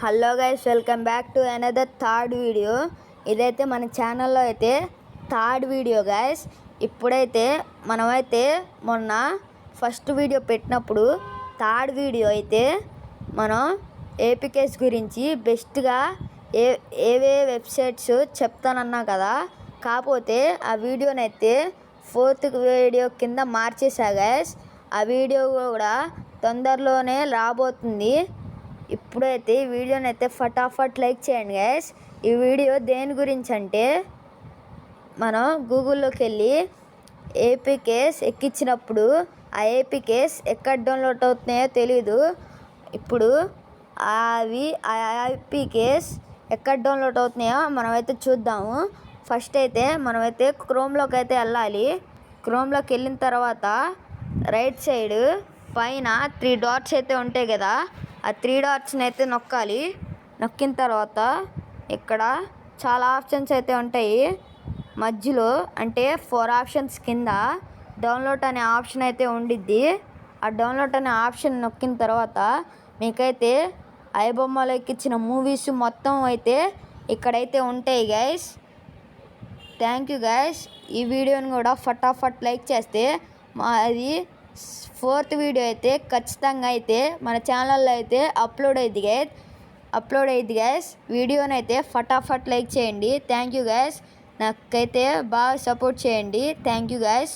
Hello guys, welcome back to another third video. ఇదైతే మన ఛానల్లో అయితే థర్డ్ వీడియో గైస్. ఇప్పుడైతే మనమైతే మొన్న ఫస్ట్ వీడియో పెట్టినప్పుడు థర్డ్ వీడియో అయితే మనం ఏపీకేస్ గురించి బెస్ట్గా ఏవే వెబ్సైట్స్ చెప్తానన్నా కదా. కాకపోతే ఆ వీడియోనైతే ఫోర్త్ వీడియో కింద మార్చేసా గైస్. ఆ వీడియో కూడా తొందరలోనే రాబోతుంది. ఇప్పుడైతే ఈ వీడియోని అయితే ఫటాఫట్ లైక్ చేయండి గైస్. ఈ వీడియో దేని గురించి అంటే, మనం గూగుల్లోకి వెళ్ళి ఏపీకేస్ ఎక్కించినప్పుడు ఆ ఏపీకేస్ ఎక్కడ డౌన్లోడ్ అవుతున్నాయో తెలీదు. ఇప్పుడు అవి ఆ ఏపీకేస్ ఎక్కడ డౌన్లోడ్ అవుతున్నాయో మనమైతే చూద్దాము. ఫస్ట్ అయితే మనమైతే క్రోమ్లోకి అయితే వెళ్ళాలి. క్రోమ్లోకి వెళ్ళిన తర్వాత రైట్ సైడ్ పైన 3 డాట్స్ అయితే ఉంటాయి కదా, ఆ 3 డాట్స్ని అయితే నొక్కాలి. నొక్కిన తర్వాత ఇక్కడ చాలా ఆప్షన్స్ అయితే ఉంటాయి. మధ్యలో అంటే 4 ఆప్షన్స్ కింద డౌన్లోడ్ అనే ఆప్షన్ అయితే ఉండిద్ది. ఆ డౌన్లోడ్ అనే ఆప్షన్ నొక్కిన తర్వాత మీకైతే ఐబొమ్మలో ఎక్కించిన మూవీస్ మొత్తం అయితే ఇక్కడైతే ఉంటాయి గైస్. Thank you guys. ఈ వీడియోని కూడా ఫటాఫట్ లైక్ చేస్తే అది ఫోర్త్ వీడియో అయితే ఖచ్చితంగా అయితే మన ఛానల్లో అయితే అప్లోడ్ అయ్యిద్ది గైస్. వీడియోని అయితే ఫటాఫట్ లైక్ చేయండి. Thank you guys. నాకైతే బాగా సపోర్ట్ చేయండి. Thank you guys.